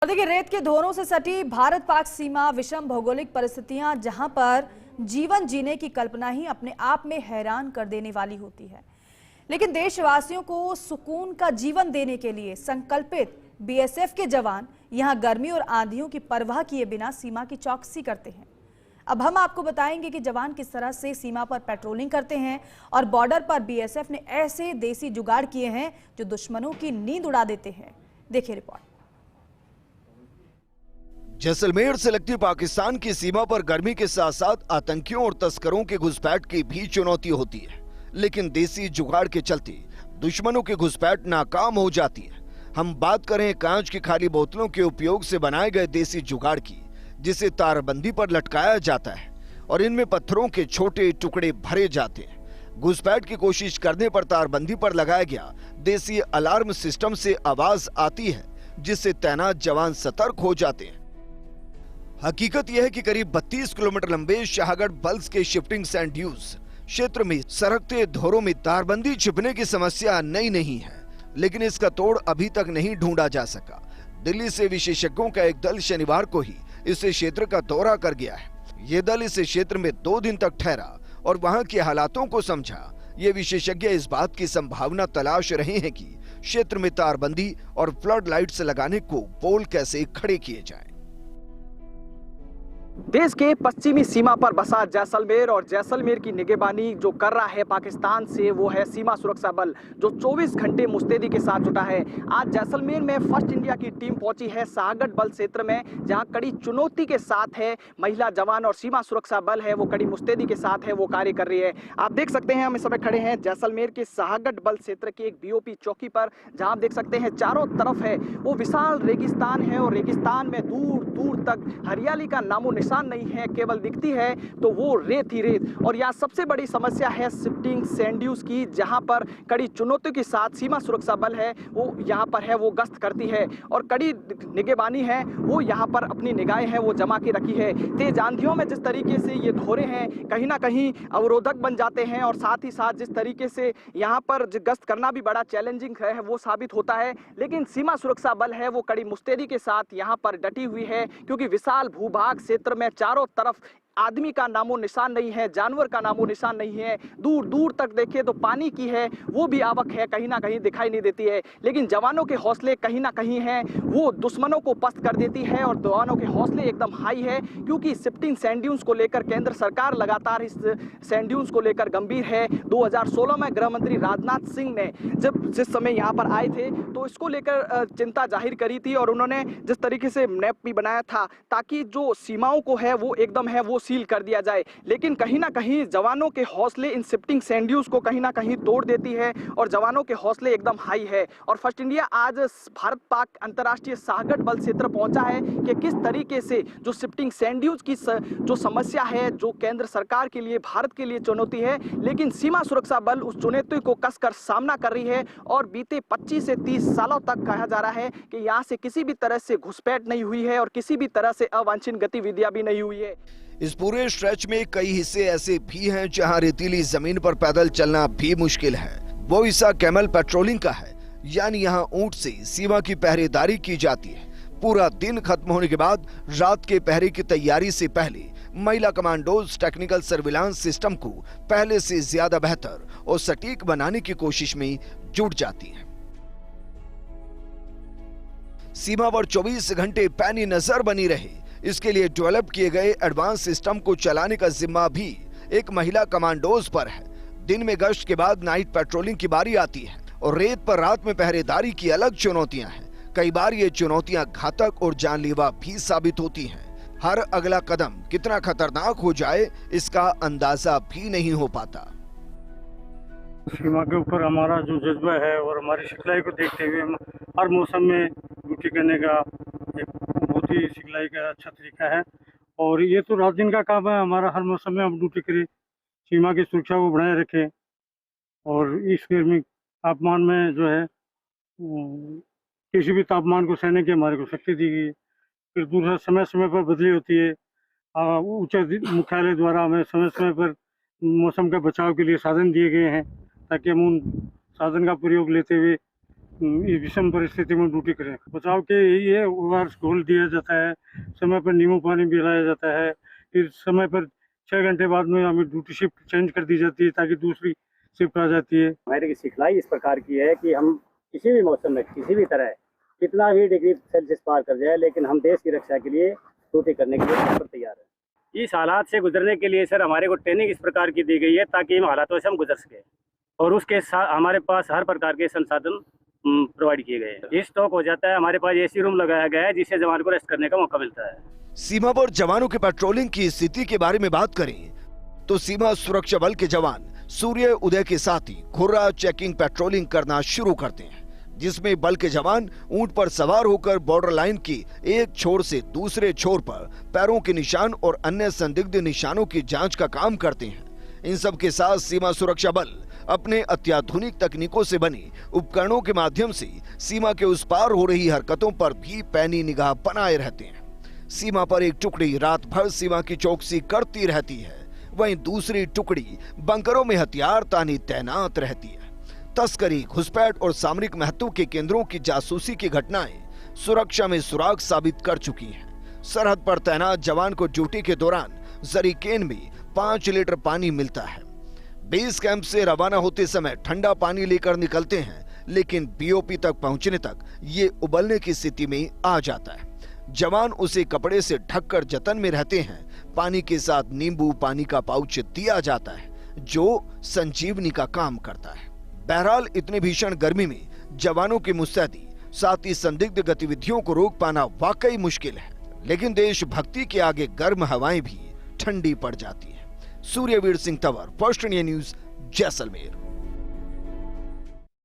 और देखिए, रेत के धोरों से सटी भारत पाक सीमा, विषम भौगोलिक परिस्थितियां जहां पर जीवन जीने की कल्पना ही अपने आप में हैरान कर देने वाली होती है। लेकिन देशवासियों को सुकून का जीवन देने के लिए संकल्पित बीएसएफ के जवान यहां गर्मी और आंधियों की परवाह किए बिना सीमा की चौकसी करते हैं। अब हम आपको बताएंगे कि जवान किस तरह से सीमा पर पेट्रोलिंग करते हैं और बॉर्डर पर बीएसएफ ने ऐसे देसी जुगाड़ किए हैं जो दुश्मनों की नींद उड़ा देते हैं। देखिए रिपोर्ट। जैसलमेर से लगती पाकिस्तान की सीमा पर गर्मी के साथ साथ आतंकियों और तस्करों के घुसपैठ की भी चुनौती होती है, लेकिन देसी जुगाड़ के चलते दुश्मनों की घुसपैठ नाकाम हो जाती है। हम बात करें कांच की खाली बोतलों के उपयोग से बनाए गए देसी जुगाड़ की, जिसे तारबंदी पर लटकाया जाता है और इनमें पत्थरों के छोटे टुकड़े भरे जाते हैं। घुसपैठ की कोशिश करने पर तारबंदी पर लगाया गया देसी अलार्म सिस्टम से आवाज आती है, जिससे तैनात जवान सतर्क हो जाते हैं। हकीकत यह है कि करीब 32 किलोमीटर लंबे शाहगढ़ बल्स के शिफ्टिंग सैंड ड्यूज क्षेत्र में सरकते धोरों में तारबंदी छिपने की समस्या नई नहीं है, लेकिन इसका तोड़ अभी तक नहीं ढूंढा जा सका। दिल्ली से विशेषज्ञों का एक दल शनिवार को ही इस क्षेत्र का दौरा कर गया है। ये दल इस क्षेत्र में 2 दिन तक ठहरा और वहां के हालातों को समझा। ये विशेषज्ञ इस बात की संभावना तलाश रहे हैं कि क्षेत्र में तारबंदी और फ्लड लाइट्स लगाने को पोल कैसे खड़े किए जाएं। देश के पश्चिमी सीमा पर बसा जैसलमेर और जैसलमेर की निगरानी जो कर रहा है पाकिस्तान से, वो है सीमा सुरक्षा बल, जो 24 घंटे मुस्तैदी के साथ जुटा है। आज जैसलमेर में फर्स्ट इंडिया की टीम पहुंची है शाहगढ़ बल क्षेत्र में, जहां कड़ी चुनौती के साथ है महिला जवान और सीमा सुरक्षा बल है वो कड़ी मुस्तैदी के साथ है वो कार्य कर रही है। आप देख सकते हैं हम इस समय खड़े हैं जैसलमेर के शाहगढ़ बल क्षेत्र के एक बीओपी चौकी पर, जहां आप देख सकते हैं चारों तरफ है वो विशाल रेगिस्तान है और रेगिस्तान में दूर दूर तक हरियाली का नामो निशान नहीं है, केवल दिखती है तो वो रेत ही रेत। और यहाँ सबसे बड़ी समस्या है शिफ्टिंग सैंड ड्यूज की, जहां पर कड़ी चुनौतियों के साथ सीमा सुरक्षा बल है वो यहाँ पर है वो गश्त करती है और कड़ी निगरानी है वो यहाँ पर अपनी निगाहें हैं वो जमा के रखी है। तेज आंधियों में जिस तरीके से ये धोरे हैं कहीं ना कहीं अवरोधक बन जाते हैं और साथ ही साथ जिस तरीके से यहाँ पर गश्त करना भी बड़ा चैलेंजिंग है वो साबित होता है। लेकिन सीमा सुरक्षा बल है वो कड़ी मुस्तैदी के साथ यहाँ पर डटी हुई है, क्योंकि विशाल भूभाग क्षेत्र में चारों तरफ आदमी का नामो निशान नहीं है, जानवर का नामो निशान नहीं है। दूर दूर तक देखें तो पानी की है वो भी आवक है कहीं ना कहीं दिखाई नहीं देती है। लेकिन जवानों के हौसले कहीं ना कहीं हैं वो दुश्मनों को पस्त कर देती है और जवानों के हौसले एकदम हाई है, क्योंकि शिफ्टिंग सैंड ड्यून्स को लेकर केंद्र सरकार लगातार इस सैंड ड्यून्स को लेकर गंभीर है। 2016 में गृह मंत्री राजनाथ सिंह ने जिस समय यहाँ पर आए थे तो इसको लेकर चिंता जाहिर करी थी और उन्होंने जिस तरीके से मैप भी बनाया था ताकि जो सीमाओं को है वो एकदम है वो सील कर दिया जाए। लेकिन कहीं ना कहीं जवानों के हौसले इन शिफ्टिंग सैंड ड्यूज को कहीं ना कहीं तोड़ देती है और जवानों के हौसले एकदम हाई है। और फर्स्ट इंडिया आज भारत पाक अंतर्राष्ट्रीय शाहगढ़ बल क्षेत्र पहुंचा है कि किस तरीके से जो शिफ्टिंग सैंड ड्यूज की जो समस्या है जो केंद्र सरकार के लिए भारत के लिए चुनौती है, लेकिन सीमा सुरक्षा बल उस चुनौती को कसकर सामना कर रही है। और बीते 25 से 30 सालों तक कहा जा रहा है कि यहाँ से किसी भी तरह से घुसपैठ नहीं हुई है और किसी भी तरह से अवांछित गतिविधियां भी नहीं हुई है। इस पूरे स्ट्रेच में कई हिस्से ऐसे भी हैं जहां रेतीली जमीन पर पैदल चलना भी मुश्किल है। वो हिस्सा कैमल पेट्रोलिंग का है, यानी यहाँ ऊंट से सीमा की पहरेदारी की जाती है। पूरा दिन खत्म होने के बाद रात के पहरे की तैयारी से पहले महिला कमांडोज टेक्निकल सर्विलांस सिस्टम को पहले से ज्यादा बेहतर और सटीक बनाने की कोशिश में जुट जाती है। सीमा पर 24 घंटे पैनी नजर बनी रहे, इसके लिए डेवलप किए गए एडवांस सिस्टम को चलाने का जिम्मा भी एक महिला कमांडोज पर है। दिन में गश्त के बाद नाइट पेट्रोलिंग की बारी आती है और रेत पर रात में पहरेदारी की अलग चुनौतियां हैं। कई बार ये चुनौतियां घातक और जानलेवा भी साबित होती हैं। हर अगला कदम कितना खतरनाक हो जाए इसका अंदाजा भी नहीं हो पाता। सीमा के ऊपर हमारा जो जज्बा है और हमारी सिखलाई को देखते हुए हम हर मौसम में ड्यूटी करने का एक बहुत ही सिखलाई का अच्छा तरीका है। और ये तो रात दिन का काम है हमारा, हर मौसम में हम ड्यूटी करें, सीमा की सुरक्षा को बनाए रखें। और इस गर्मी तापमान में जो है किसी भी तापमान को सहने की हमारे को शक्ति दी गई है। फिर दूसरा समय समय पर बदली होती है। उच्च मुख्यालय द्वारा हमें समय समय पर मौसम के बचाव के लिए साधन दिए गए हैं, ताकि हम उन साधन का प्रयोग लेते हुए इस विषम परिस्थिति में ड्यूटी करें। बचाव के यही है, ओआरएस घोल दिया जाता है, समय पर नींबू पानी पिलाया जाता है, फिर समय पर 6 घंटे बाद में हमें ड्यूटी शिफ्ट चेंज कर दी जाती है ताकि दूसरी शिफ्ट आ जाती है। हमारी सिखलाई इस प्रकार की है कि हम किसी भी मौसम में किसी भी तरह कितना भी डिग्री सेल्सियस पार कर जाए, लेकिन हम देश की रक्षा के लिए ड्यूटी करने के लिए तैयार हैं। इस हालात से गुजरने के लिए सर हमारे को ट्रेनिंग इस प्रकार की दी गई है ताकि इन हालातों से हम गुजर सके, और उसके साथ हमारे पास हर प्रकार के संसाधन प्रोवाइड किए गए हैं। स्टॉक हो जाता है, हमारे पास एसी रूम लगाया गया है जिससे जवान को रेस्ट करने का मौका मिलता है। सीमा पर जवानों के पेट्रोलिंग की स्थिति के बारे में बात करें तो सीमा सुरक्षा बल के जवान सूर्य उदय के साथ ही खुर्रा चेकिंग पेट्रोलिंग करना शुरू करते हैं, जिसमें बल के जवान ऊंट पर सवार होकर बॉर्डर लाइन की एक छोर से दूसरे छोर पर पैरों के निशान और अन्य संदिग्ध निशानों की जांच का काम करते हैं। इन सब के साथ सीमा सुरक्षा बल अपने अत्याधुनिक तकनीकों से बने उपकरणों के माध्यम से सीमा के उस पार हो रही हरकतों पर भी पैनी निगाह बनाए रहते हैं। सीमा पर एक टुकड़ी रात भर सीमा की चौकसी करती रहती है, वहीं दूसरी टुकड़ी बंकरों में हथियार तानी तैनात रहती है। तस्करी, घुसपैठ और सामरिक महत्व के केंद्रों की जासूसी की घटनाएं सुरक्षा में सुराग साबित कर चुकी हैं। सरहद पर तैनात जवान को ड्यूटी के दौरान जरीकेन में 5 लीटर पानी मिलता है। बेस कैंप से रवाना होते समय ठंडा पानी लेकर निकलते हैं, लेकिन बीओपी तक पहुंचने तक ये उबलने की स्थिति में आ जाता है। जवान उसे कपड़े से ढककर जतन में रहते हैं। पानी के साथ नींबू पानी का पाउच दिया जाता है जो संजीवनी का काम करता है। बहरहाल इतनी भीषण गर्मी में जवानों की मुस्तैदी साथ ही संदिग्ध गतिविधियों को रोक पाना वाकई मुश्किल है, लेकिन देशभक्ति के आगे गर्म हवाएं भी ठंडी पड़ जाती है। Suryaveer Singh Tanwar, first India news, Jaisalmer.